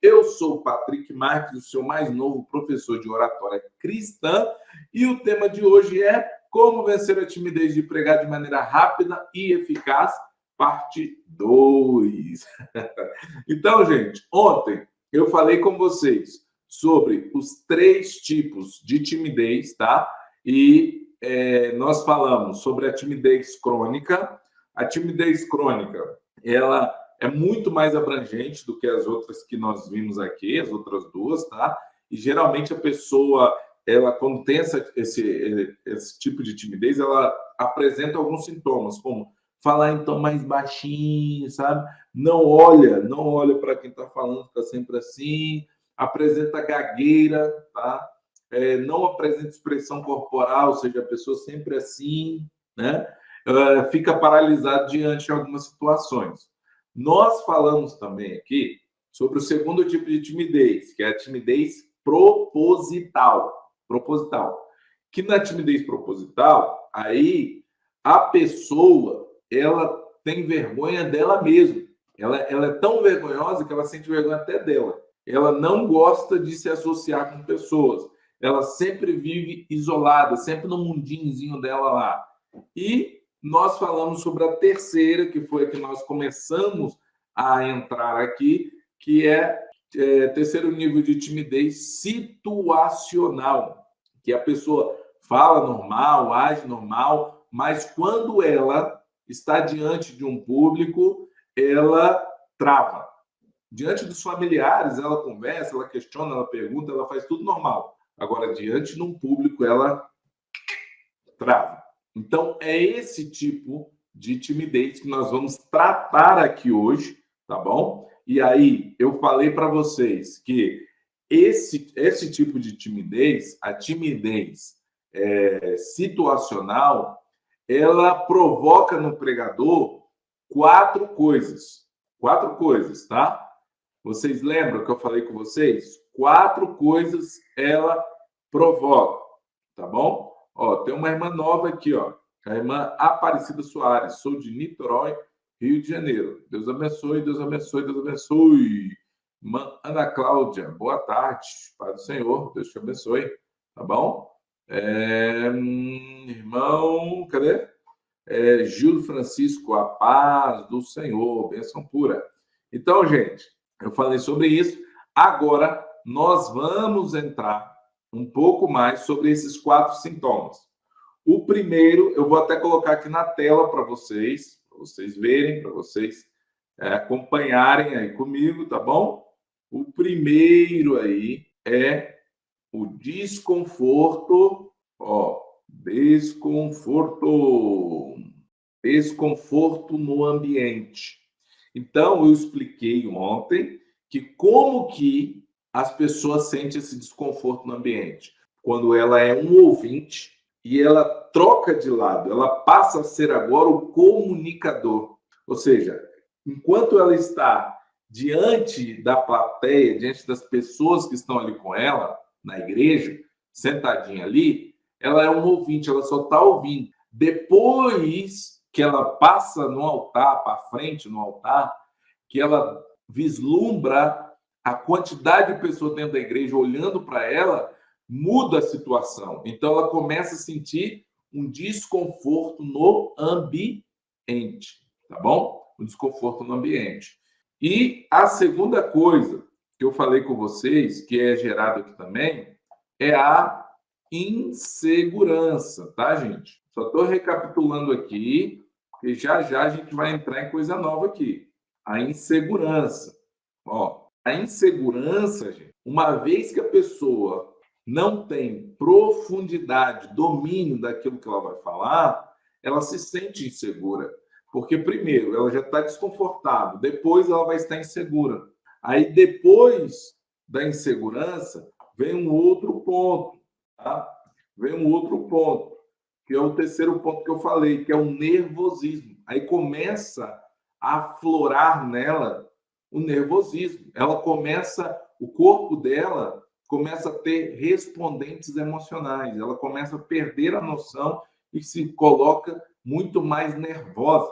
Eu sou o Patrick Marques, o seu mais novo professor de oratória cristã, e o tema de hoje é como vencer a timidez de pregar de maneira rápida e eficaz, parte 2. Então, gente, ontem eu falei com vocês sobre os 3 tipos de timidez, tá? E nós falamos sobre a timidez crônica. A timidez crônica, ela é muito mais abrangente do que as outras que nós vimos aqui, as outras duas, tá? E geralmente a pessoa, ela quando tem esse tipo de timidez, ela apresenta alguns sintomas, como falar em tom mais baixinho, sabe? Não olha para quem está falando, fica sempre assim, apresenta gagueira, tá? Não apresenta expressão corporal, ou seja, a pessoa sempre assim, né? Fica paralisado diante de algumas situações. Nós falamos também aqui sobre o segundo tipo de timidez, que é a timidez proposital. Que na timidez proposital, aí a pessoa, ela tem vergonha dela mesma. Ela é tão vergonhosa que ela sente vergonha até dela. Ela não gosta de se associar com pessoas. Ela sempre vive isolada, sempre no mundinhozinho dela lá. E nós falamos sobre a terceira, que foi a que nós começamos a entrar aqui, que é terceiro nível de timidez situacional, que a pessoa fala normal, age normal, mas quando ela está diante de um público, ela trava. Diante dos familiares, ela conversa, ela questiona, ela pergunta, ela faz tudo normal. Agora, diante de um público, ela trava. Então, é esse tipo de timidez que nós vamos tratar aqui hoje, tá bom? E aí, eu falei para vocês que esse tipo de timidez, a timidez situacional, ela provoca no pregador 4 coisas. 4 coisas, tá? Vocês lembram que eu falei com vocês? 4 coisas ela provoca, tá bom? Ó, tem uma irmã nova aqui, ó, a irmã Aparecida Soares, sou de Niterói, Rio de Janeiro. Deus abençoe, Deus abençoe, Deus abençoe. Irmã Ana Cláudia, boa tarde, Pai do Senhor, Deus te abençoe, tá bom? Irmão, cadê? Gil Francisco, a paz do Senhor, bênção pura. Então, gente, eu falei sobre isso. Agora, nós vamos entrar um pouco mais sobre esses 4 sintomas. O primeiro, eu vou até colocar aqui na tela para vocês verem, para vocês acompanharem aí comigo, tá bom? O primeiro aí é o desconforto, ó, desconforto no ambiente. Então, eu expliquei ontem que como que as pessoas sentem esse desconforto no ambiente. Quando ela é um ouvinte e ela troca de lado, ela passa a ser agora o comunicador. Ou seja, enquanto ela está diante da plateia, diante das pessoas que estão ali com ela, na igreja, sentadinha ali, ela é um ouvinte, ela só está ouvindo. Depois que ela passa no altar, para frente no altar, que ela vislumbra a quantidade de pessoas dentro da igreja olhando para ela, muda a situação. Então, ela começa a sentir um desconforto no ambiente, tá bom? Um desconforto no ambiente. E a segunda coisa que eu falei com vocês, que é gerado aqui também, é a insegurança, tá, gente? Só estou recapitulando aqui, porque já a gente vai entrar em coisa nova aqui. A insegurança. Ó, a insegurança, gente, uma vez que a pessoa não tem profundidade, domínio daquilo que ela vai falar, ela se sente insegura. Porque, primeiro, ela já está desconfortável, depois ela vai estar insegura. Aí, depois da insegurança, vem um outro ponto, tá? Vem um outro ponto, que é o terceiro ponto que eu falei, que é o nervosismo. Aí começa a aflorar nela o nervosismo. Ela começa, o corpo dela começa a ter respondentes emocionais. Ela começa a perder a noção e se coloca muito mais nervosa,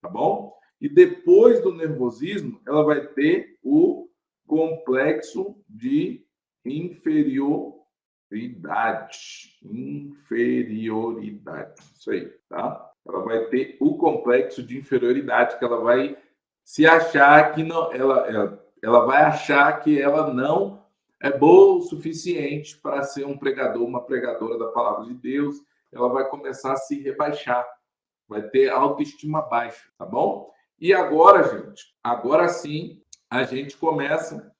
tá bom? E depois do nervosismo, ela vai ter complexo de inferioridade. Inferioridade. Isso aí, tá? Ela vai ter o complexo de inferioridade, que ela vai se achar que não, ela vai achar que ela não é boa o suficiente para ser um pregador, uma pregadora da palavra de Deus. Ela vai começar a se rebaixar, vai ter autoestima baixa, tá bom? E agora, gente, agora sim, a gente começa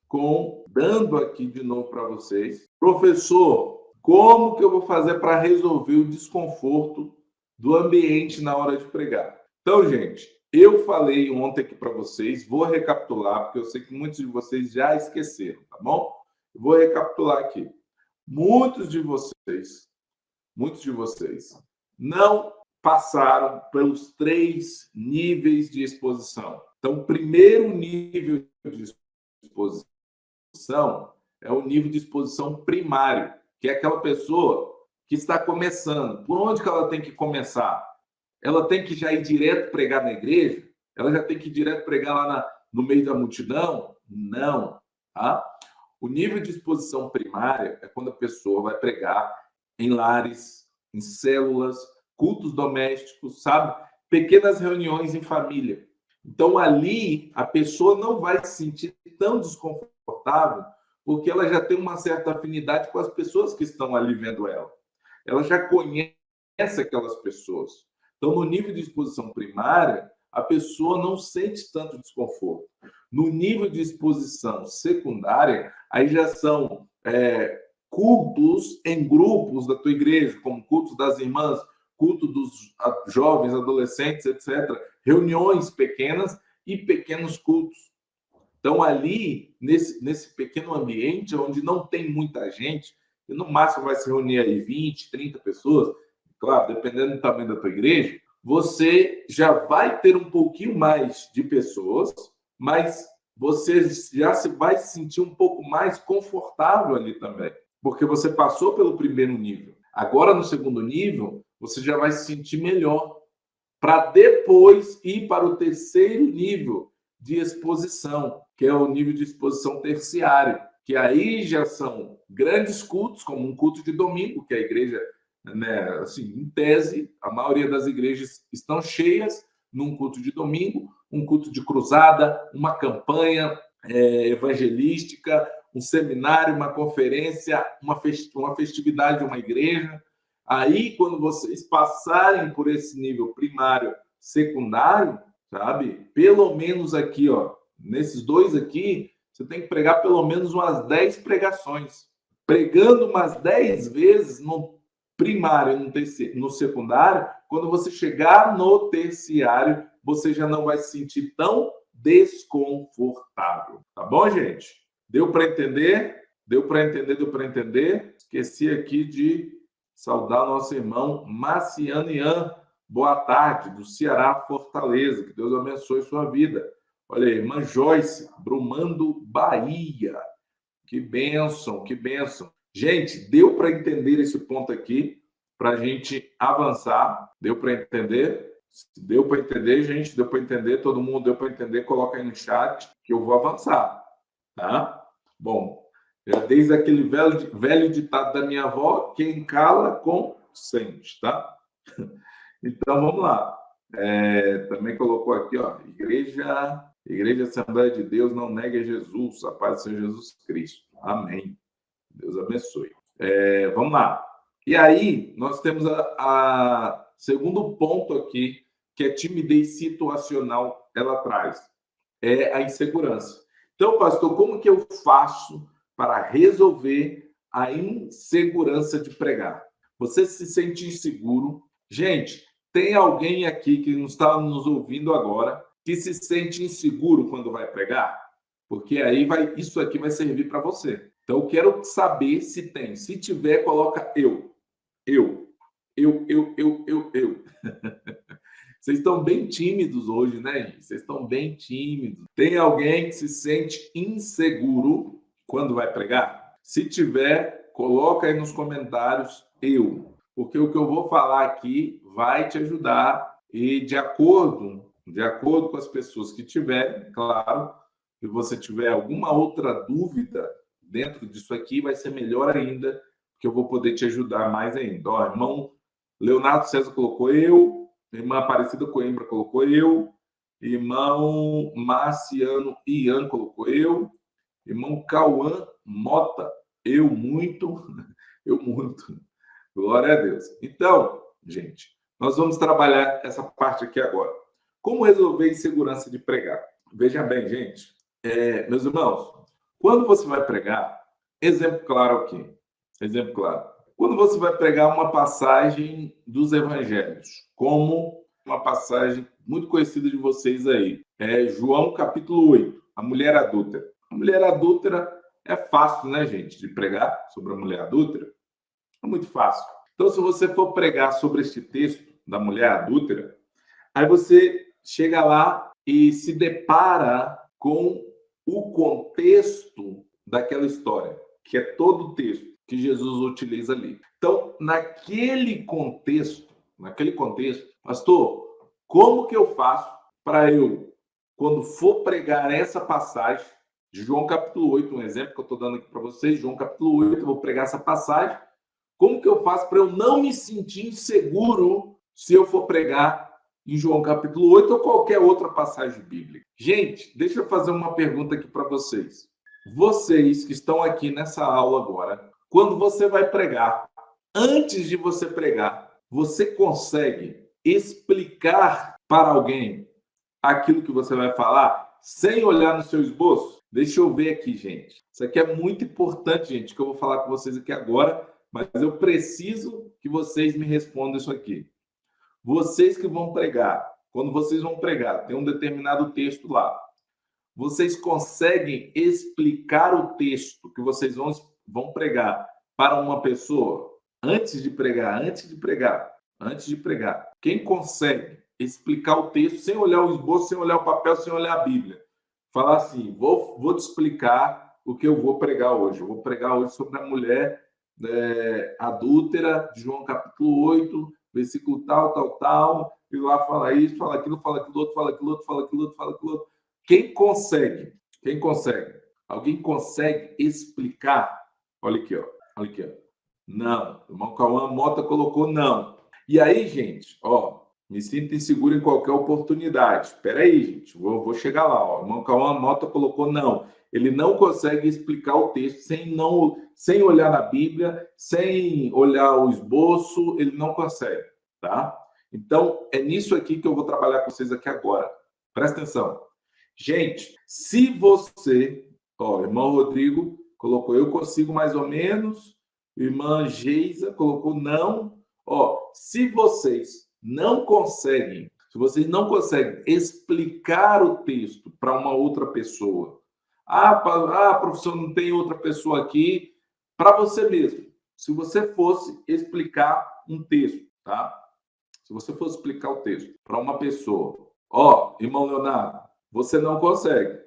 dando aqui de novo para vocês. Professor, como que eu vou fazer para resolver o desconforto do ambiente na hora de pregar? Então, gente, eu falei ontem aqui para vocês, vou recapitular, porque eu sei que muitos de vocês já esqueceram, tá bom? Eu vou recapitular aqui. Muitos de vocês não passaram pelos 3 níveis de exposição. Então, o primeiro nível de exposição é o nível de exposição primário, que é aquela pessoa que está começando. Por onde que ela tem que começar? Ela tem que já ir direto pregar na igreja? Ela já tem que ir direto pregar lá no meio da multidão? Não, tá? O nível de exposição primária é quando a pessoa vai pregar em lares, em células, cultos domésticos, sabe? Pequenas reuniões em família. Então, ali, a pessoa não vai se sentir tão desconfortável, porque ela já tem uma certa afinidade com as pessoas que estão ali vendo ela. Ela já conhece aquelas pessoas. Então, no nível de exposição primária, a pessoa não sente tanto desconforto. No nível de exposição secundária, aí já são cultos em grupos da tua igreja, como cultos das irmãs, culto dos jovens, adolescentes, etc. Reuniões pequenas e pequenos cultos. Então, ali, nesse pequeno ambiente, onde não tem muita gente, e no máximo vai se reunir aí 20, 30 pessoas, claro, dependendo do tamanho da tua igreja, você já vai ter um pouquinho mais de pessoas, mas você já vai se sentir um pouco mais confortável ali também, porque você passou pelo primeiro nível. Agora, no segundo nível, você já vai se sentir melhor, para depois ir para o terceiro nível de exposição, que é o nível de exposição terciário, que aí já são grandes cultos, como um culto de domingo, que a igreja, né, assim, em tese, a maioria das igrejas estão cheias num culto de domingo, um culto de cruzada, uma campanha evangelística, um seminário, uma conferência, uma festividade de uma igreja. Aí, quando vocês passarem por esse nível primário, secundário, sabe? Pelo menos aqui, ó, nesses 2 aqui, você tem que pregar pelo menos umas 10 pregações. Pregando umas 10 vezes no primário e no secundário, quando você chegar no terciário, você já não vai se sentir tão desconfortável. Tá bom, gente? Deu para entender? Deu para entender? Deu para entender? Esqueci aqui de saudar nosso irmão Marciano Ian. Boa tarde, do Ceará, Fortaleza. Que Deus abençoe sua vida. Olha aí, irmã Joyce, Brumando, Bahia. Que bênção, que bênção. Gente, deu para entender esse ponto aqui, para a gente avançar? Deu para entender? Deu para entender, gente? Deu para entender? Todo mundo deu para entender? Coloca aí no chat que eu vou avançar, tá? Bom, desde aquele velho ditado da minha avó, quem cala consente, tá? Então, vamos lá. Também colocou aqui, ó, Igreja Assembleia de Deus não nega Jesus, a paz do Senhor Jesus Cristo. Amém. Deus abençoe. Vamos lá. E aí, nós temos a segundo ponto aqui, que é timidez situacional, ela traz. É a insegurança. Então, pastor, como que eu faço para resolver a insegurança de pregar? Você se sente inseguro? Gente, tem alguém aqui que não está nos ouvindo agora que se sente inseguro quando vai pregar? Porque aí isso aqui vai servir para você. Então, eu quero saber se tem. Se tiver, coloca eu. Vocês estão bem tímidos hoje, né, gente? Vocês estão bem tímidos. Tem alguém que se sente inseguro quando vai pregar? Se tiver, coloca aí nos comentários eu. Porque o que eu vou falar aqui vai te ajudar e de acordo com as pessoas que tiverem, claro, Se você tiver alguma outra dúvida dentro disso aqui, vai ser melhor ainda, que eu vou poder te ajudar mais ainda. Ó, irmão Leonardo César colocou eu, irmã Aparecida Coimbra colocou eu, irmão Marciano Ian colocou eu, irmão Cauã Mota, eu muito, eu muito. Glória a Deus. Então, gente, nós vamos trabalhar essa parte aqui agora. Como resolver insegurança de pregar? Veja bem, gente, meus irmãos, quando você vai pregar, exemplo claro aqui, exemplo claro. Quando você vai pregar uma passagem dos evangelhos, como uma passagem muito conhecida de vocês aí, João capítulo 8, a mulher adúltera. A mulher adúltera é fácil, né, gente, de pregar sobre a mulher adúltera. É muito fácil. Então, se você for pregar sobre este texto da mulher adúltera, aí você chega lá e se depara com o contexto daquela história, que é todo o texto que Jesus utiliza ali. Então, naquele contexto, pastor, como que eu faço para eu, quando for pregar essa passagem, de João capítulo 8, um exemplo que eu estou dando aqui para vocês, João capítulo 8, eu vou pregar essa passagem, como que eu faço para eu não me sentir inseguro se eu for pregar em João capítulo 8 ou qualquer outra passagem bíblica? Gente, deixa eu fazer uma pergunta aqui para vocês. Vocês que estão aqui nessa aula agora, quando você vai pregar, antes de você pregar, você consegue explicar para alguém aquilo que você vai falar sem olhar no seu esboço? Deixa eu ver aqui, gente. Isso aqui é muito importante, gente, que eu vou falar com vocês aqui agora, mas eu preciso que vocês me respondam isso aqui. Vocês que vão pregar, quando vocês vão pregar, tem um determinado texto lá. Vocês conseguem explicar o texto que vocês vão pregar para uma pessoa antes de pregar? Quem consegue explicar o texto sem olhar o esboço, sem olhar o papel, sem olhar a Bíblia? Falar assim, vou te explicar o que eu vou pregar hoje. Eu vou pregar hoje sobre a mulher adúltera, de João capítulo 8, versículo tal, e lá fala isso, fala aquilo, fala aquilo outro, fala aquilo outro, fala aquilo outro, fala aquilo outro. Quem consegue? Quem consegue? Alguém consegue explicar? Olha aqui, ó. Olha aqui, ó. Não. O irmão Cauã Mota colocou não. E aí, gente, ó, me sinto inseguro em qualquer oportunidade. Espera aí, gente, vou chegar lá, ó. O irmão Cauã Mota colocou não. Ele não consegue explicar o texto sem olhar na Bíblia, sem olhar o esboço, ele não consegue, tá? Então, é nisso aqui que eu vou trabalhar com vocês aqui agora. Presta atenção. Gente, se você... Ó, irmão Rodrigo colocou eu consigo mais ou menos. Irmã Geisa colocou não. Ó, se vocês não conseguem explicar o texto para uma outra pessoa, professor, não tem outra pessoa aqui, para você mesmo. Se você fosse explicar um texto, tá? Se você fosse explicar o texto para uma pessoa, ó, irmão Leonardo, você não consegue.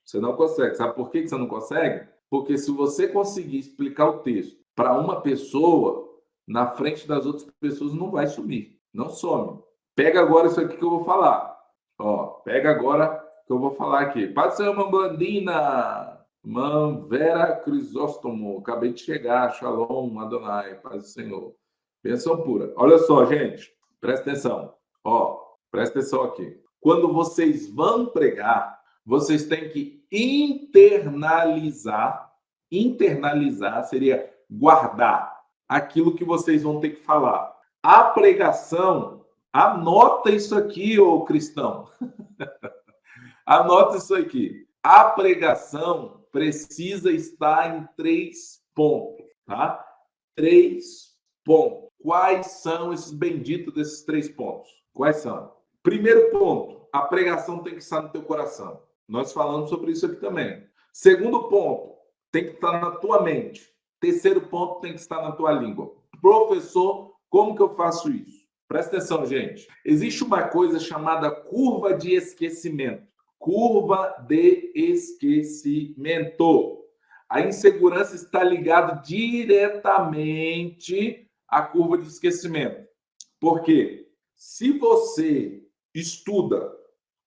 Você não consegue. Sabe por que você não consegue? Porque se você conseguir explicar o texto para uma pessoa, na frente das outras pessoas não vai sumir. Não some. Pega agora isso aqui que eu vou falar. Ó, pega agora que eu vou falar aqui. Pode ser uma Blandina, irmã Vera Crisóstomo. Acabei de chegar. Shalom, Adonai, paz do Senhor. Bênção pura. Olha só, gente. Presta atenção. Ó, presta atenção aqui. Quando vocês vão pregar, vocês têm que internalizar. Internalizar seria guardar aquilo que vocês vão ter que falar. A pregação, anota isso aqui, ô cristão. Anota isso aqui. A pregação precisa estar em 3 pontos, tá? 3 pontos. Quais são esses benditos desses 3 pontos? Quais são? Primeiro ponto, a pregação tem que estar no teu coração. Nós falamos sobre isso aqui também. Segundo ponto, tem que estar na tua mente. Terceiro ponto, tem que estar na tua língua. Professor, como que eu faço isso? Presta atenção, gente. Existe uma coisa chamada curva de esquecimento. Curva de esquecimento. A insegurança está ligada diretamente à curva de esquecimento. Por quê? Se você estuda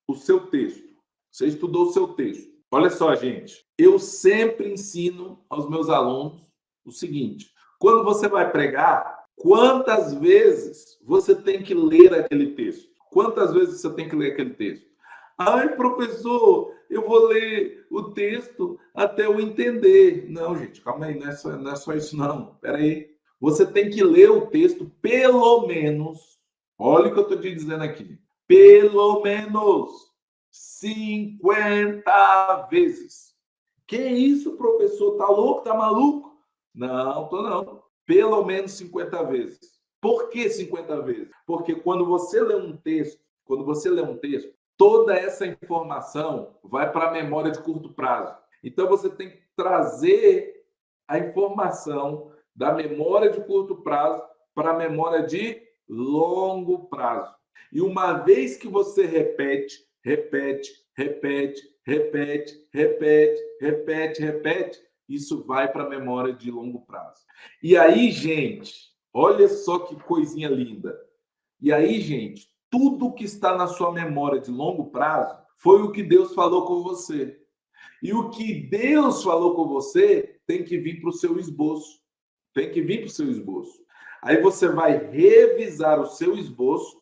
o seu texto, você estudou o seu texto, Olha só, gente, eu sempre ensino aos meus alunos o seguinte: quando você vai pregar, quantas vezes você tem que ler aquele texto? Quantas vezes você tem que ler aquele texto? Ai, professor, eu vou ler o texto até eu entender. Não, gente, calma aí, não é só isso, não. Espera aí. Você tem que ler o texto pelo menos, olha o que eu estou te dizendo aqui, pelo menos 50 vezes. Que isso, professor? Tá louco? Tá maluco? Não, tô não. Pelo menos 50 vezes. Por que 50 vezes? Porque quando você lê um texto, toda essa informação vai para a memória de curto prazo. Então você tem que trazer a informação da memória de curto prazo para a memória de longo prazo. E uma vez que você repete, isso vai para a memória de longo prazo. E aí, gente, olha só que coisinha linda. E aí, gente, tudo que está na sua memória de longo prazo foi o que Deus falou com você. E o que Deus falou com você tem que vir para o seu esboço. Tem que vir para o seu esboço. Aí você vai revisar o seu esboço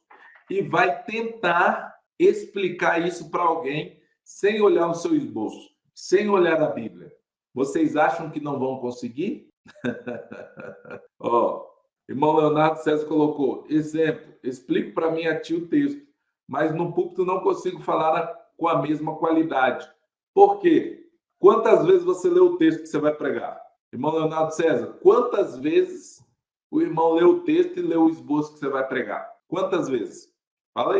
e vai tentar explicar isso para alguém sem olhar o seu esboço, sem olhar a Bíblia. Vocês acham que não vão conseguir? Ó, irmão Leonardo César colocou, exemplo, explico para minha tia o texto, mas no púlpito não consigo falar com a mesma qualidade. Por quê? Quantas vezes você lê o texto que você vai pregar? Irmão Leonardo César, quantas vezes o irmão lê o texto e lê o esboço que você vai pregar? Quantas vezes? Fala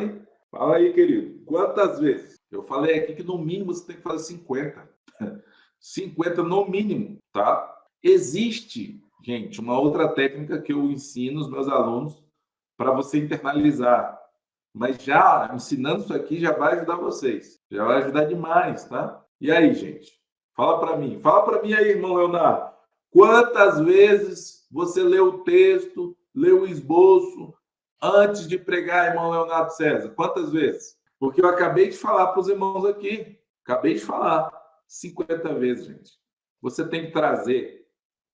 aí, querido. Quantas vezes? Eu falei aqui que no mínimo você tem que fazer 50. 50 no mínimo, tá? Existe, gente, uma outra técnica que eu ensino os meus alunos para você internalizar. Mas já ensinando isso aqui já vai ajudar vocês. Já vai ajudar demais, tá? E aí, gente? Fala para mim. Fala para mim aí, irmão Leonardo. Quantas vezes você leu o texto, leu o esboço antes de pregar, irmão Leonardo César? Quantas vezes? Porque eu acabei de falar para os irmãos aqui. Acabei de falar. 50 vezes, gente. Você tem que trazer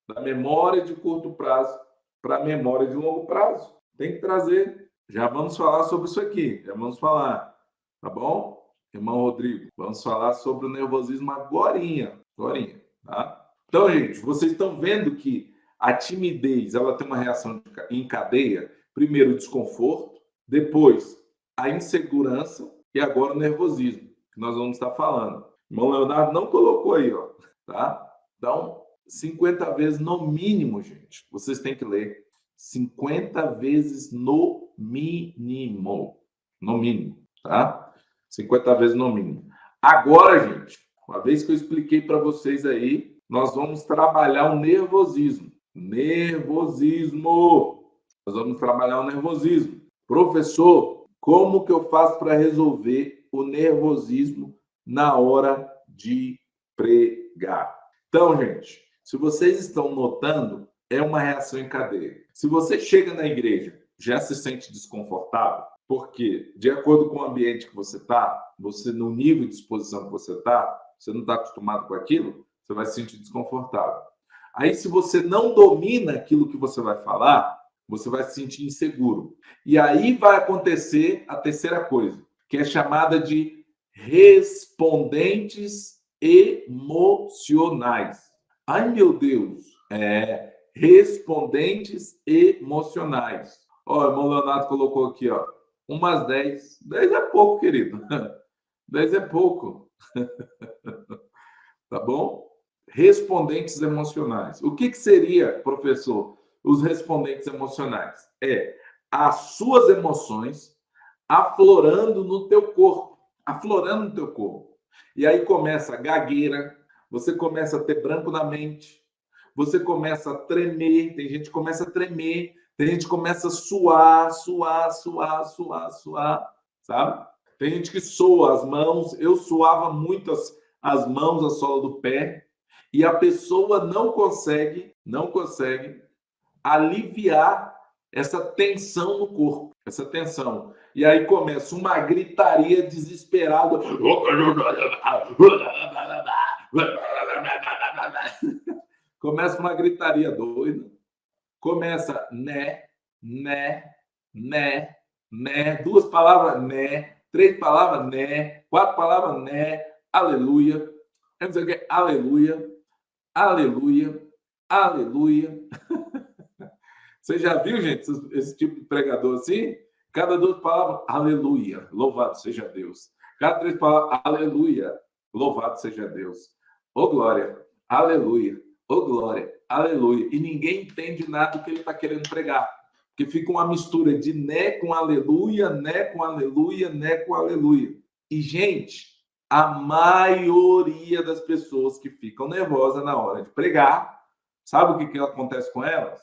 da memória de curto prazo para a memória de longo prazo. Tem que trazer. Já vamos falar sobre isso aqui. Já vamos falar. Tá bom? Irmão Rodrigo, vamos falar sobre o nervosismo agorinha. Agorinha, tá? Então, gente, vocês estão vendo que a timidez, ela tem uma reação em cadeia. Primeiro, o desconforto. Depois, a insegurança. E agora, o nervosismo, que nós vamos estar falando. O irmão Leonardo não colocou aí, ó. Tá? Então, 50 vezes no mínimo, gente. Vocês têm que ler 50 vezes no mínimo. No mínimo, tá? 50 vezes no mínimo. Agora, gente, uma vez que eu expliquei para vocês aí, nós vamos trabalhar o nervosismo. Nervosismo. Nós vamos trabalhar o nervosismo. Professor, como que eu faço para resolver o nervosismo na hora de pregar? Então, gente, se vocês estão notando, é uma reação em cadeia. Se você chega na igreja, já se sente desconfortável, porque, de acordo com o ambiente que você está, você no nível de exposição que você está, você não está acostumado com aquilo, você vai se sentir desconfortável. Aí, se você não domina aquilo que você vai falar, você vai se sentir inseguro. E aí vai acontecer a terceira coisa, que é chamada de respondentes emocionais. Ai, meu Deus! Respondentes emocionais. Ó, o irmão Leonardo colocou aqui, ó, umas 10. 10 é pouco, querido. 10 é pouco. Tá bom? Respondentes emocionais. O que seria, professor, os respondentes emocionais? É as suas emoções aflorando no teu corpo. Aflorando no teu corpo. E aí começa a gagueira, você começa a ter branco na mente, você começa a tremer, tem gente que começa a tremer, tem gente que começa a suar, sabe? Tem gente que soa as mãos, eu suava muito as mãos, a sola do pé, e a pessoa não consegue aliviar essa tensão no corpo, essa tensão. E aí começa uma gritaria desesperada. Começa uma gritaria doida. Começa né, né, né, né. 2 palavras né, 3 palavras né, 4 palavras né, aleluia. Não sei o que, aleluia, aleluia, aleluia. Você já viu, gente, esse tipo de pregador assim? Cada 2 palavras, aleluia, louvado seja Deus. Cada 3 palavras, aleluia, louvado seja Deus. Ô glória, aleluia, ô glória, aleluia. E ninguém entende nada do que ele está querendo pregar. Porque fica uma mistura de né com aleluia, né com aleluia, né com aleluia. E, gente, a maioria das pessoas que ficam nervosas na hora de pregar, sabe o que acontece com elas?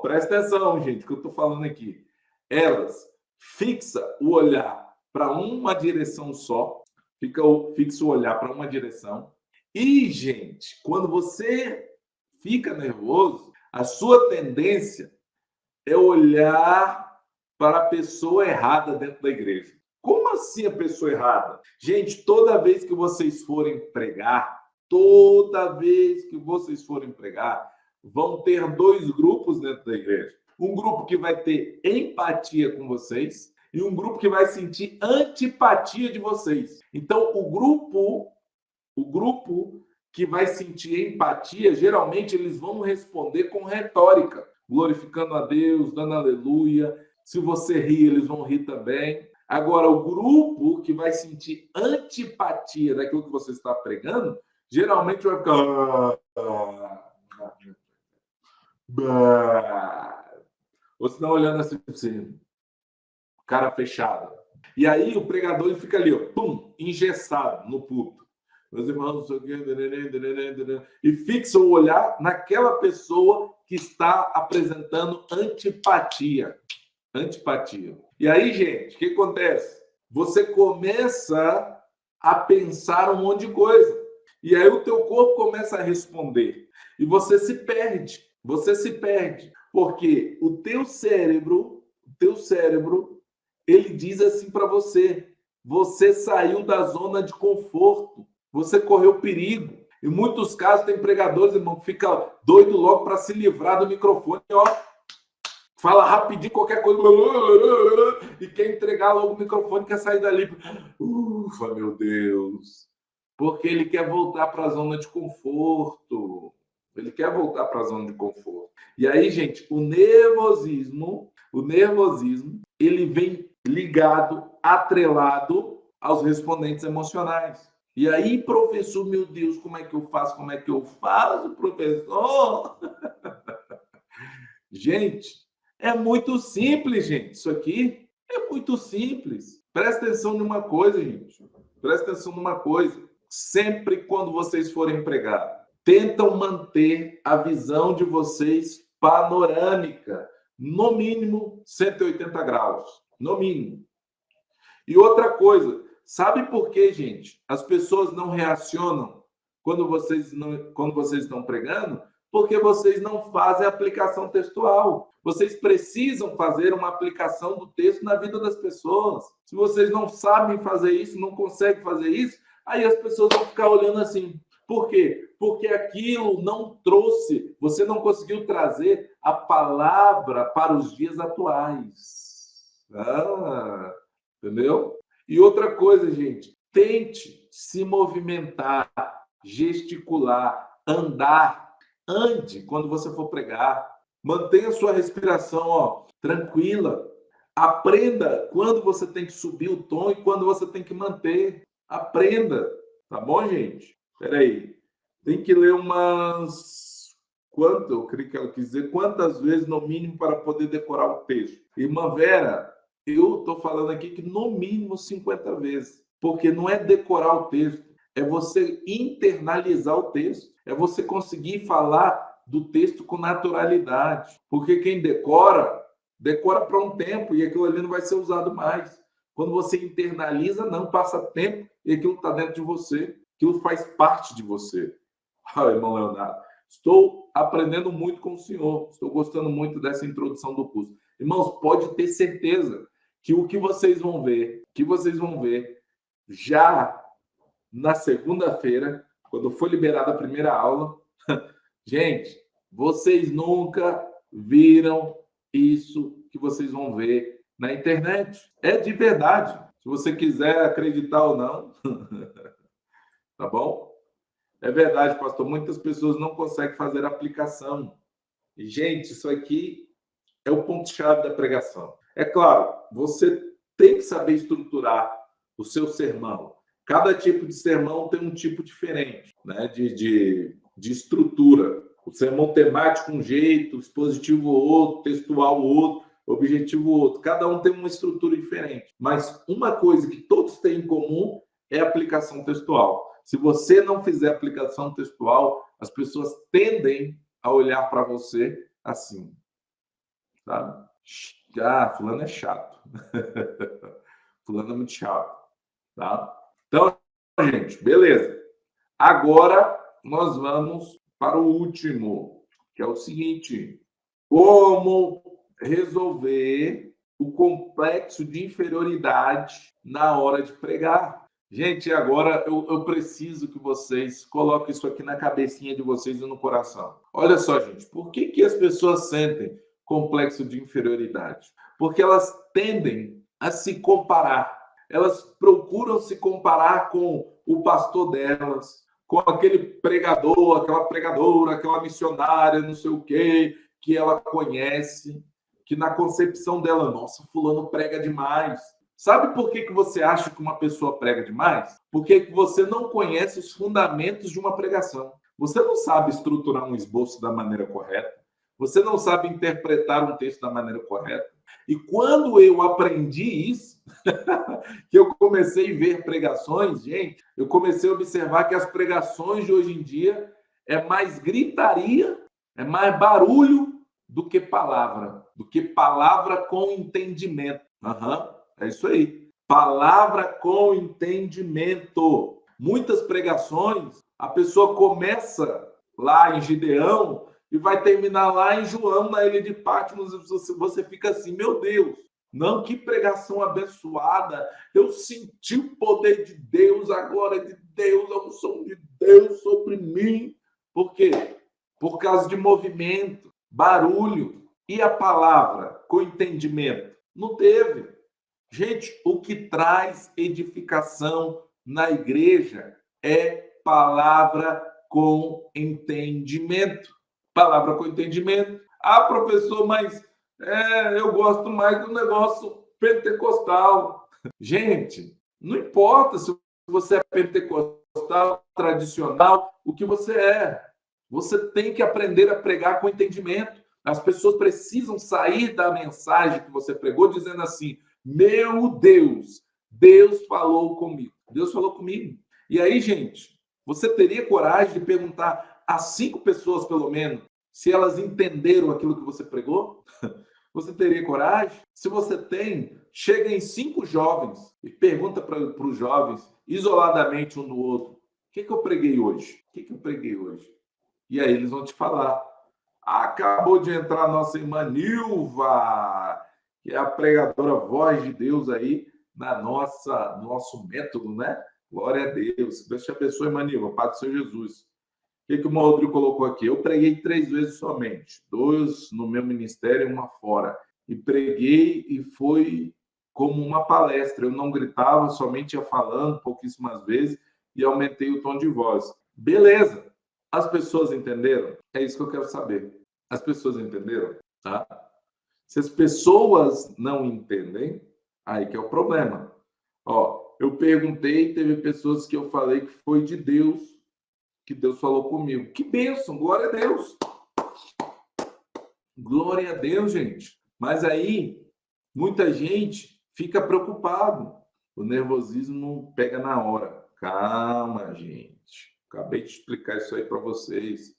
Presta atenção, gente, que eu estou falando aqui. Elas fixam o olhar para uma direção só, fixa o olhar para uma direção. E, gente, quando você fica nervoso, a sua tendência é olhar para a pessoa errada dentro da igreja. Como assim a pessoa errada? Gente, toda vez que vocês forem pregar, vão ter 2 grupos dentro da igreja. Um grupo que vai ter empatia com vocês e um grupo que vai sentir antipatia de vocês. Então, o grupo que vai sentir empatia, geralmente eles vão responder com retórica, glorificando a Deus, dando aleluia. Se você rir, eles vão rir também. Agora, o grupo que vai sentir antipatia daquilo que você está pregando, geralmente vai ficar... Ou se não, olhando assim, cara fechada. E aí o pregador ele fica ali, ó, pum, engessado no púlpito. Meus irmãos, e fixa o olhar naquela pessoa que está apresentando antipatia. E aí, gente, o que acontece? Você começa a pensar um monte de coisa. E aí o teu corpo começa a responder. E você se perde. Porque o teu cérebro, ele diz assim para você: você saiu da zona de conforto, você correu perigo. Em muitos casos tem pregadores, irmão, que fica doido logo para se livrar do microfone, ó. Fala rapidinho qualquer coisa e quer entregar logo o microfone, quer sair dali. Ufa, meu Deus. Porque ele quer voltar para a zona de conforto. E aí, gente, o nervosismo, ele vem ligado, atrelado aos respondentes emocionais. E aí, professor, meu Deus, como é que eu faço, professor? Gente, é muito simples, gente. Isso aqui é muito simples. Presta atenção numa coisa, gente. Sempre quando vocês forem pregar, tentam manter a visão de vocês panorâmica, no mínimo 180 graus, no mínimo. E outra coisa, sabe por que, gente, as pessoas não reacionam quando vocês estão pregando? Porque vocês não fazem aplicação textual. Vocês precisam fazer uma aplicação do texto na vida das pessoas. Se vocês não sabem fazer isso, não conseguem fazer isso, aí as pessoas vão ficar olhando assim. Por quê? Porque aquilo não trouxe, você não conseguiu trazer a palavra para os dias atuais. Entendeu? E outra coisa, gente, tente se movimentar, gesticular, andar. Ande quando você for pregar. Mantenha sua respiração tranquila. Aprenda quando você tem que subir o tom e quando você tem que manter. Aprenda. Tá bom, gente? Espera aí. Tem que ler eu creio que ela quis dizer quantas vezes, no mínimo, para poder decorar o texto. Irmã Vera, eu estou falando aqui que no mínimo 50 vezes. Porque não é decorar o texto. É você internalizar o texto. É você conseguir falar do texto com naturalidade. Porque quem decora para um tempo e aquilo ali não vai ser usado mais. Quando você internaliza, não passa tempo e aquilo está dentro de você. Aquilo faz parte de você. Irmão Leonardo, estou aprendendo muito com o senhor. Estou gostando muito dessa introdução do curso. Irmãos, pode ter certeza que o que vocês vão ver, já na segunda-feira, quando for liberada a primeira aula, gente, vocês nunca viram isso que vocês vão ver na internet. É de verdade. Se você quiser acreditar ou não, tá bom? É verdade, pastor. Muitas pessoas não conseguem fazer aplicação. E, gente, isso aqui é o ponto-chave da pregação. É claro, você tem que saber estruturar o seu sermão. Cada tipo de sermão tem um tipo diferente, né, de estrutura. O sermão temático um jeito, expositivo outro, textual outro, objetivo outro. Cada um tem uma estrutura diferente. Mas uma coisa que todos têm em comum é a aplicação textual. Se você não fizer aplicação textual, as pessoas tendem a olhar para você assim, sabe? Ah, fulano é chato. Fulano é muito chato, tá? Então, gente, beleza. Agora nós vamos para o último, que é o seguinte: como resolver o complexo de inferioridade na hora de pregar. Gente, agora eu preciso que vocês coloquem isso aqui na cabecinha de vocês e no coração. Olha só, gente, por que as pessoas sentem complexo de inferioridade? Porque elas tendem a se comparar. Elas procuram se comparar com o pastor delas, com aquele pregador, aquela pregadora, aquela missionária, não sei o quê, que ela conhece, que na concepção dela, nossa, fulano prega demais. Sabe por que você acha que uma pessoa prega demais? Porque você não conhece os fundamentos de uma pregação. Você não sabe estruturar um esboço da maneira correta. Você não sabe interpretar um texto da maneira correta. E quando eu aprendi isso, que eu comecei a ver pregações, gente, eu comecei a observar que as pregações de hoje em dia é mais gritaria, é mais barulho do que palavra com entendimento. É isso aí. Palavra com entendimento. Muitas pregações, a pessoa começa lá em Gideão e vai terminar lá em João, na ilha de Patmos, você fica assim, meu Deus, não, que pregação abençoada, eu senti o poder de Deus, a glória de Deus, a unção de Deus sobre mim. Por quê? Por causa de movimento, barulho. E a palavra com entendimento? Não teve. Gente, o que traz edificação na igreja é palavra com entendimento. Palavra com entendimento. Ah, professor, mas eu gosto mais do negócio pentecostal. Gente, não importa se você é pentecostal, tradicional, o que você é. Você tem que aprender a pregar com entendimento. As pessoas precisam sair da mensagem que você pregou dizendo assim, meu Deus, Deus falou comigo. Deus falou comigo. E aí, gente, você teria coragem de perguntar a 5 pessoas, pelo menos, se elas entenderam aquilo que você pregou? Você teria coragem? Se você tem, chega em 5 jovens e pergunta para os jovens, isoladamente um do outro, o que eu preguei hoje? O que eu preguei hoje? E aí eles vão te falar. Acabou de entrar a nossa irmã Nilva, que é a pregadora voz de Deus aí no nosso método, né? Glória a Deus. Deus te abençoe, irmã Nilva. Pai do Senhor Jesus. O que o irmão Rodrigo colocou aqui? Eu preguei 3 vezes somente. 2 no meu ministério e 1 fora. E preguei e foi como uma palestra. Eu não gritava, somente ia falando pouquíssimas vezes e aumentei o tom de voz. Beleza. As pessoas entenderam? É isso que eu quero saber. As pessoas entenderam? Tá? Se as pessoas não entendem, aí que é o problema. Ó, eu perguntei, teve pessoas que eu falei que foi de Deus, que Deus falou comigo. Que bênção, glória a Deus. Glória a Deus, gente. Mas aí, muita gente fica preocupado. O nervosismo pega na hora. Calma, gente. Acabei de explicar isso aí para vocês,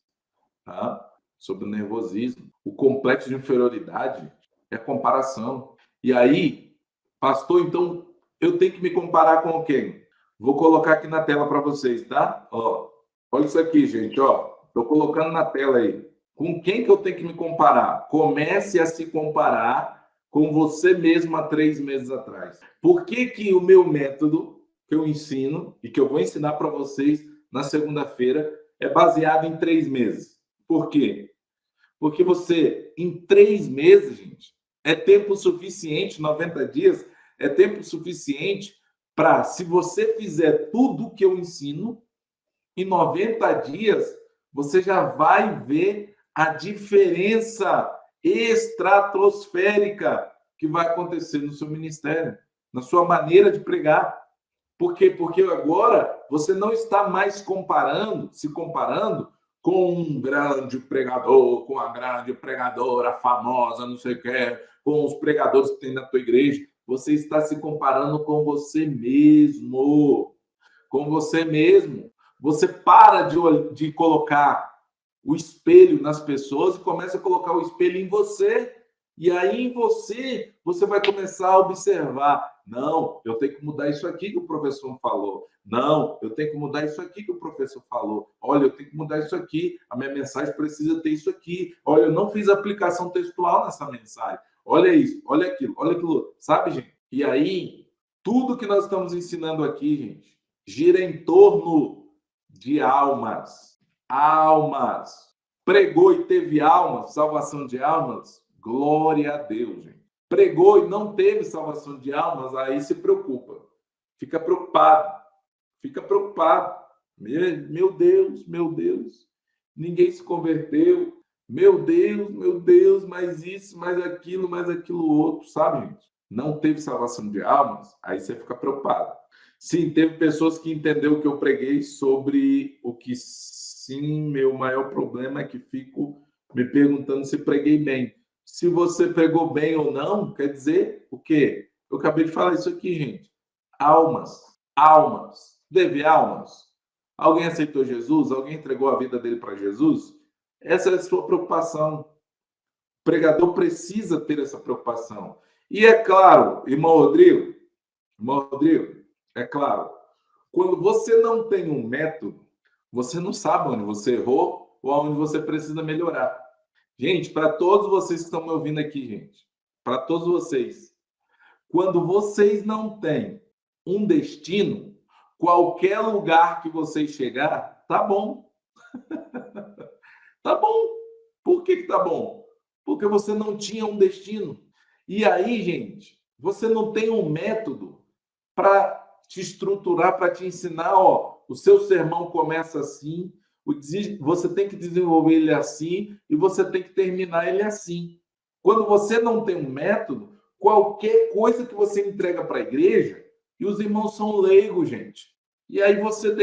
tá? Sobre o nervosismo. O complexo de inferioridade é comparação. E aí, pastor, então eu tenho que me comparar com quem? Vou colocar aqui na tela para vocês, tá? Ó, olha isso aqui, gente, ó. Estou colocando na tela aí. Com quem que eu tenho que me comparar? Comece a se comparar com você mesmo há 3 meses atrás? Por que que o meu método que eu ensino e que eu vou ensinar para vocês na segunda-feira é baseado em 3 meses? Por quê? Porque você, em 3 meses, gente, é tempo suficiente, 90 dias, é tempo suficiente para, se você fizer tudo o que eu ensino, em 90 dias, você já vai ver a diferença estratosférica que vai acontecer no seu ministério, na sua maneira de pregar. Por quê? Porque agora você não está mais se comparando com um grande pregador, com a grande pregadora famosa, não sei o que, com os pregadores que tem na tua igreja. Você está se comparando com você mesmo. Com você mesmo. Você para de colocar o espelho nas pessoas e começa a colocar o espelho em você. E aí, em você, você vai começar a observar. Não, eu tenho que mudar isso aqui que o professor falou. Não, eu tenho que mudar isso aqui que o professor falou. Olha, eu tenho que mudar isso aqui. A minha mensagem precisa ter isso aqui. Olha, eu não fiz aplicação textual nessa mensagem. Olha isso, olha aquilo. Sabe, gente? E aí, tudo que nós estamos ensinando aqui, gente, gira em torno de almas. Almas. Pregou e teve almas, salvação de almas. Glória a Deus, gente. Pregou e não teve salvação de almas, aí se preocupa. Fica preocupado. Fica preocupado. Meu Deus. Ninguém se converteu. Meu Deus, mais isso, mais aquilo outro, sabe, gente? Não teve salvação de almas, aí você fica preocupado. Sim, teve pessoas que entenderam o que eu preguei sobre o que, sim, meu maior problema é que fico me perguntando se preguei bem. Se você pregou bem ou não, quer dizer o quê? Eu acabei de falar isso aqui, gente. Almas. Deve almas. Alguém aceitou Jesus? Alguém entregou a vida dele para Jesus? Essa é a sua preocupação. O pregador precisa ter essa preocupação. E é claro, irmão Rodrigo, é claro, quando você não tem um método, você não sabe onde você errou ou onde você precisa melhorar. Gente, para todos vocês que estão me ouvindo aqui, gente, para todos vocês, quando vocês não têm um destino, qualquer lugar que vocês chegar, tá bom. Tá bom. Por que tá bom? Porque você não tinha um destino. E aí, gente, você não tem um método para te estruturar, para te ensinar, ó, o seu sermão começa assim, você tem que desenvolver ele assim e você tem que terminar ele assim. Quando você não tem um método, qualquer coisa que você entrega para a igreja, e os irmãos são leigos, gente. E aí você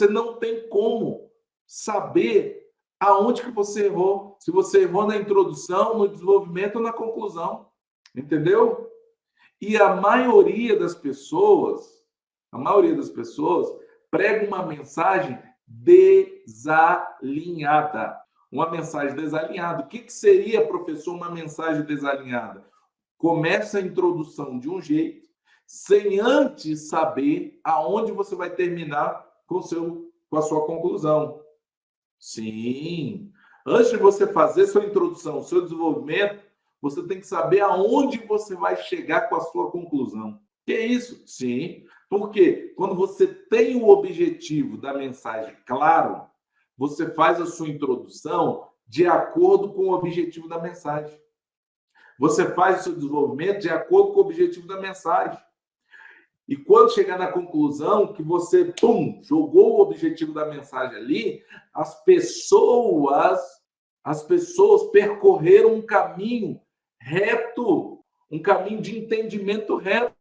não tem como saber aonde que você errou. Se você errou na introdução, no desenvolvimento ou na conclusão. Entendeu? E a maioria das pessoas prega uma mensagem desalinhada. Uma mensagem desalinhada. O que seria, professor, uma mensagem desalinhada? Começa a introdução de um jeito, sem antes saber aonde você vai terminar com a sua conclusão. Sim. Antes de você fazer sua introdução, seu desenvolvimento, você tem que saber aonde você vai chegar com a sua conclusão. Que é isso? Sim. Porque quando você tem o objetivo da mensagem claro, você faz a sua introdução de acordo com o objetivo da mensagem. Você faz o seu desenvolvimento de acordo com o objetivo da mensagem. E quando chegar na conclusão que você, jogou o objetivo da mensagem ali, as pessoas percorreram um caminho reto, um caminho de entendimento reto.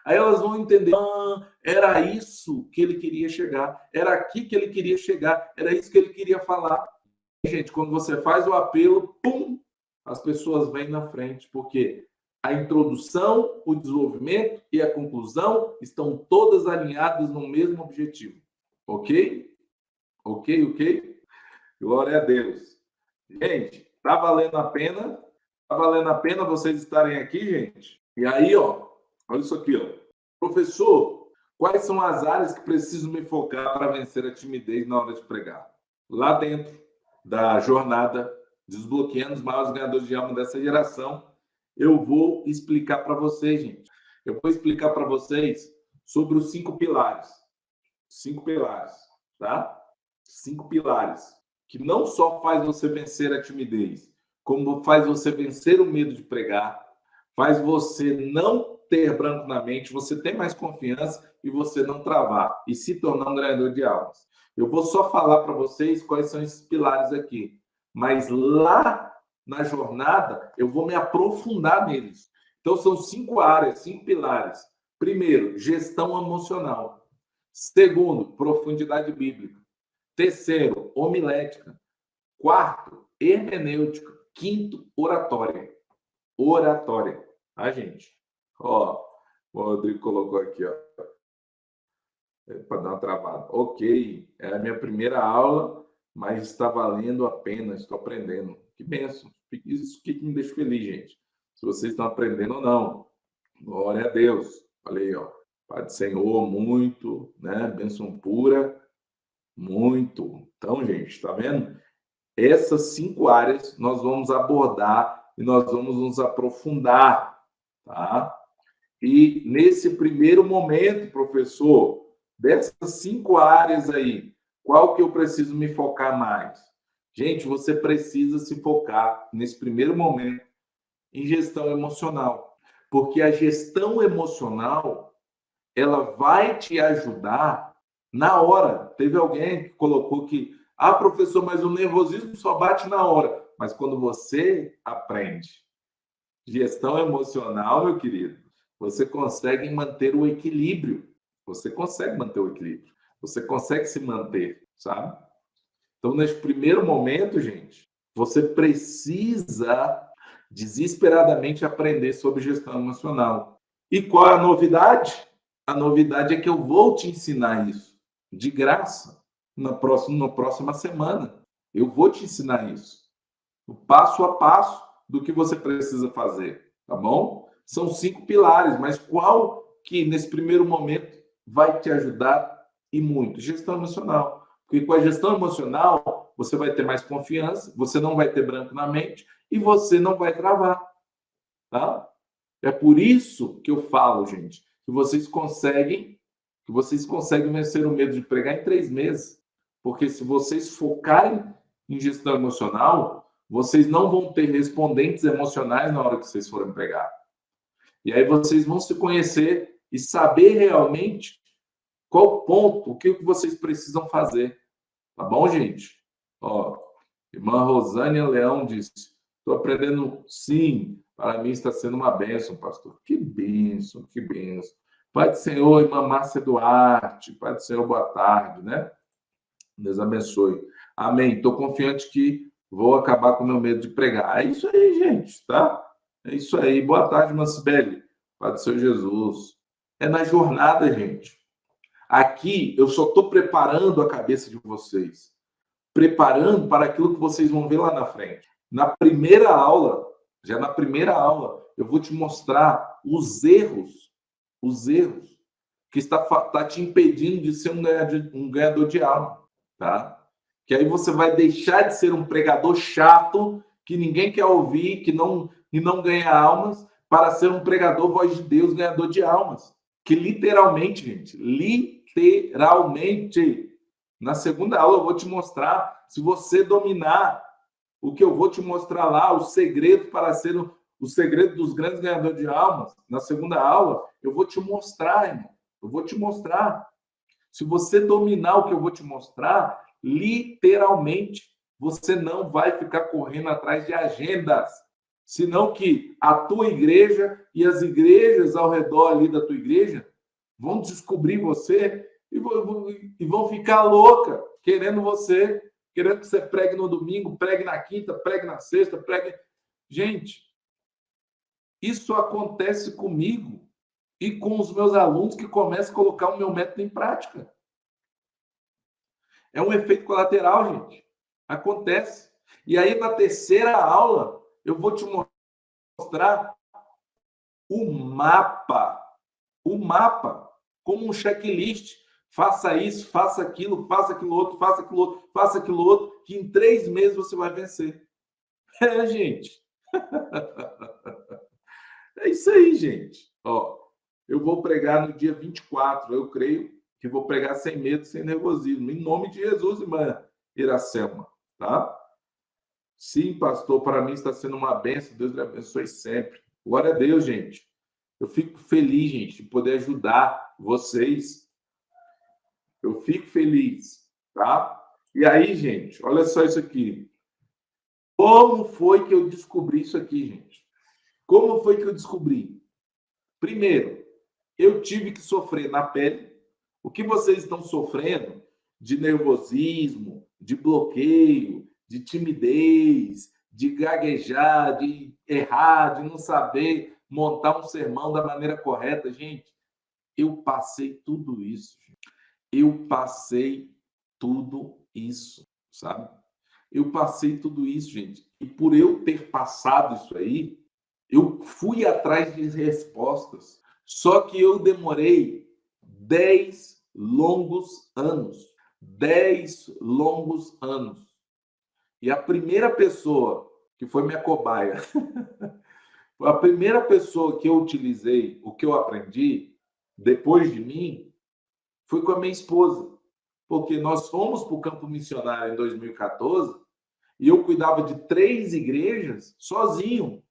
Aí elas vão entender, era isso que ele queria chegar, era aqui que ele queria chegar, era isso que ele queria falar. Gente, quando você faz o apelo, as pessoas vêm na frente, porque a introdução, o desenvolvimento e a conclusão estão todas alinhadas no mesmo objetivo. Ok? Ok? Glória a Deus. Gente, tá valendo a pena? Tá valendo a pena vocês estarem aqui, gente? E aí, ó, olha isso aqui, ó. Professor, quais são as áreas que preciso me focar para vencer a timidez na hora de pregar? Lá dentro da jornada Desbloqueando os maiores ganhadores de alma dessa geração. Eu vou explicar para vocês, gente. Eu vou explicar para vocês sobre os 5 pilares. 5 pilares, tá? 5 pilares. Que não só faz você vencer a timidez, como faz você vencer o medo de pregar, faz você não ter branco na mente, você ter mais confiança e você não travar e se tornar um ganhador de almas. Eu vou só falar para vocês quais são esses pilares aqui, mas lá na jornada eu vou me aprofundar neles. Então são 5 áreas, 5 pilares. Primeiro, gestão emocional. Segundo, profundidade bíblica. Terceiro, homilética. Quarto, hermenêutica. Quinto, oratória. Oratória. Tá, gente? Ó, o Rodrigo colocou aqui, ó. Para dar uma travada. Ok, é a minha primeira aula, mas está valendo a pena, estou aprendendo. Que benção. Isso que me deixa feliz, gente. Se vocês estão aprendendo ou não. Glória a Deus. Falei, ó. Pai do Senhor, muito, né? Bênção pura, muito. Então, gente, tá vendo? Essas 5 áreas nós vamos abordar e nós vamos nos aprofundar, tá? E nesse primeiro momento, professor, dessas 5 áreas aí, qual que eu preciso me focar mais? Gente, você precisa se focar nesse primeiro momento em gestão emocional, porque a gestão emocional ela vai te ajudar na hora. Teve alguém que colocou que, professor, mas o nervosismo só bate na hora. Mas quando você aprende gestão emocional, meu querido, você consegue manter o equilíbrio. Você consegue manter o equilíbrio. Você consegue se manter, sabe? Então, nesse primeiro momento, gente, você precisa desesperadamente aprender sobre gestão emocional. E qual é a novidade? A novidade é que eu vou te ensinar isso de graça na próxima semana. Eu vou te ensinar isso. O passo a passo do que você precisa fazer, tá bom? São 5 pilares, mas qual que nesse primeiro momento vai te ajudar e muito? Gestão emocional. Porque com a gestão emocional, você vai ter mais confiança, você não vai ter branco na mente e você não vai travar, tá? É por isso que eu falo, gente, que vocês conseguem vencer o medo de pregar em 3 meses. Porque se vocês focarem em gestão emocional, vocês não vão ter respondentes emocionais na hora que vocês forem pregar. E aí vocês vão se conhecer e saber realmente qual ponto, o que vocês precisam fazer. Tá bom, gente? Ó, irmã Rosânia Leão disse: estou aprendendo, sim. Para mim está sendo uma bênção, pastor. Que bênção, que bênção. Pai do Senhor, irmã Márcia Duarte. Pai do Senhor, boa tarde, né? Deus abençoe. Amém. Estou confiante que vou acabar com o meu medo de pregar. É isso aí, gente, tá? É isso aí. Boa tarde, irmã Sibeli. Pai do Senhor Jesus. É na jornada, gente. Aqui, eu só estou preparando a cabeça de vocês. Preparando para aquilo que vocês vão ver lá na frente. Na primeira aula, eu vou te mostrar os erros que está te impedindo de ser um ganhador de alma, tá? Que aí você vai deixar de ser um pregador chato que ninguém quer ouvir, e não ganha almas, para ser um pregador voz de Deus, ganhador de almas. Que literalmente, gente, literalmente, na segunda aula eu vou te mostrar, se você dominar o que eu vou te mostrar lá, o segredo para ser o segredo dos grandes ganhadores de almas, na segunda aula, eu vou te mostrar, irmão. Eu vou te mostrar. Se você dominar o que eu vou te mostrar, literalmente, você não vai ficar correndo atrás de agendas. Senão que a tua igreja e as igrejas ao redor ali da tua igreja vão descobrir você e vão ficar louca querendo que você pregue no domingo, pregue na quinta, pregue na sexta, pregue... Gente, isso acontece comigo e com os meus alunos que começam a colocar o meu método em prática. É um efeito colateral, gente. Acontece. E aí, na terceira aula, eu vou te mostrar o mapa, como um checklist. Faça isso, faça aquilo outro, faça aquilo outro, que em 3 meses você vai vencer. É, gente. É isso aí, gente. Ó, eu vou pregar no dia 24, eu creio que vou pregar sem medo, sem nervosismo, em nome de Jesus, irmã Iracelma, tá? Sim, pastor, para mim está sendo uma bênção, Deus lhe abençoe sempre. Glória a Deus, gente. Eu fico feliz, gente, de poder ajudar vocês. Eu fico feliz, tá? E aí, gente, olha só isso aqui. Como foi que eu descobri isso aqui, gente? Como foi que eu descobri? Primeiro, eu tive que sofrer na pele o que vocês estão sofrendo de nervosismo, de bloqueio, de timidez, de gaguejar, de errar, de não saber montar um sermão da maneira correta. Gente, eu passei tudo isso. Eu passei tudo isso, sabe? Eu passei tudo isso, gente. E por eu ter passado isso aí, eu fui atrás de respostas. Só que eu demorei 10 longos anos. 10 longos anos. E a primeira pessoa que foi minha cobaia, a primeira pessoa que eu utilizei, o que eu aprendi, depois de mim, foi com a minha esposa. Porque nós fomos para o campo missionário em 2014 e eu cuidava de 3 igrejas sozinho,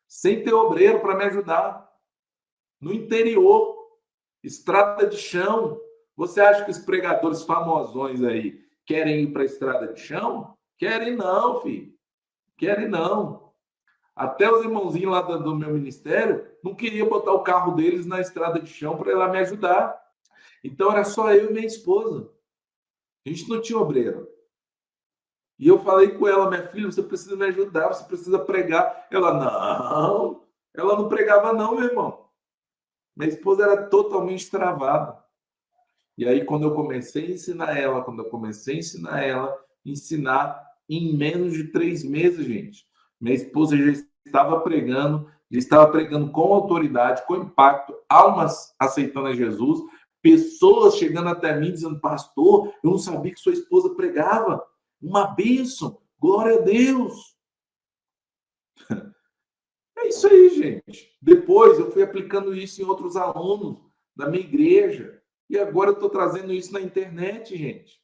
sem ter obreiro para me ajudar. No interior, estrada de chão. Você acha que os pregadores famosões aí querem ir para a estrada de chão? Querem não, filho. Querem não. Até os irmãozinhos lá do meu ministério não queriam botar o carro deles na estrada de chão para ir lá me ajudar. Então era só eu e minha esposa. A gente não tinha obreiro. E eu falei com ela, minha filha, você precisa me ajudar, você precisa pregar. Ela, não. Ela não pregava não, meu irmão. Minha esposa era totalmente travada. E aí, quando eu comecei a ensinar ela, ensinar em menos de 3 meses, gente. Minha esposa já estava pregando com autoridade, com impacto, almas aceitando a Jesus, pessoas chegando até mim dizendo, pastor, eu não sabia que sua esposa pregava. Uma bênção, glória a Deus. É isso aí, gente. Depois eu fui aplicando isso em outros alunos da minha igreja. E agora eu estou trazendo isso na internet, gente.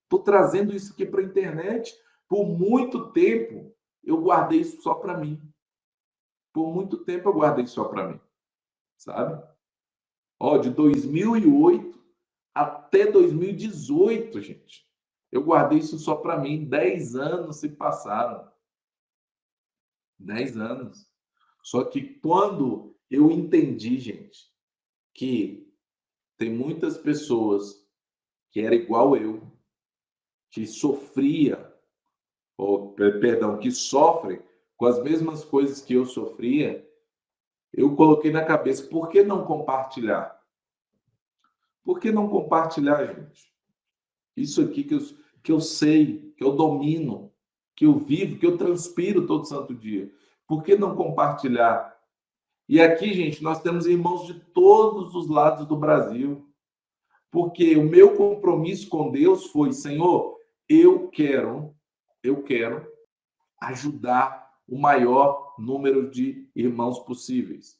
Estou trazendo isso aqui para a internet. Por muito tempo, eu guardei isso só para mim. Por muito tempo, eu guardei só para mim. Sabe? Ó, de 2008 até 2018, gente. Eu guardei isso só para mim. 10 anos se passaram. 10 anos. Só que quando eu entendi, gente, que tem muitas pessoas que era igual eu, que sofria, ou perdão, que sofrem com as mesmas coisas que eu sofria, eu coloquei na cabeça, por que não compartilhar? Por que não compartilhar, gente? Isso aqui que eu sei, que eu domino, que eu vivo, que eu transpiro todo santo dia. Por que não compartilhar? E aqui, gente, nós temos irmãos de todos os lados do Brasil. Porque o meu compromisso com Deus foi, Senhor, eu quero ajudar o maior número de irmãos possíveis.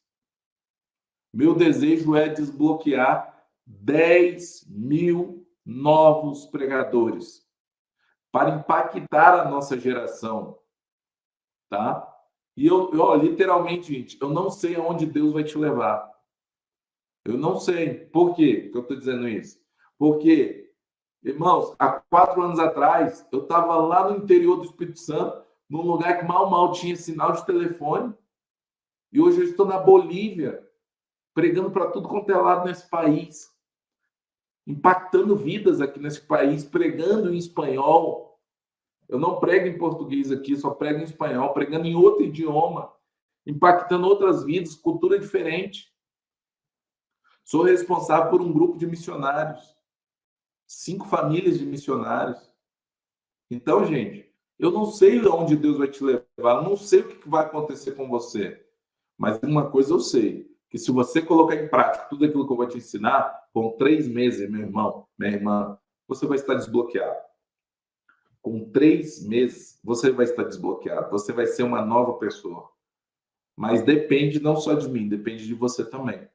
Meu desejo é desbloquear 10 mil novos pregadores para impactar a nossa geração, tá? E eu literalmente, gente, eu não sei aonde Deus vai te levar. Eu não sei. Por quê que eu estou dizendo isso? Porque, irmãos, há 4 anos atrás, eu estava lá no interior do Espírito Santo, num lugar que mal tinha sinal de telefone, e hoje eu estou na Bolívia, pregando para tudo quanto é lado nesse país, impactando vidas aqui nesse país, pregando em espanhol. Eu não prego em português aqui, só prego em espanhol, pregando em outro idioma, impactando outras vidas, cultura diferente. Sou responsável por um grupo de missionários, 5 famílias de missionários. Então, gente, eu não sei onde Deus vai te levar, eu não sei o que vai acontecer com você. Mas uma coisa eu sei, que se você colocar em prática tudo aquilo que eu vou te ensinar, com 3 meses, meu irmão, minha irmã, você vai estar desbloqueado. com 3 meses, você vai estar desbloqueado, você vai ser uma nova pessoa. Mas depende não só de mim, depende de você também.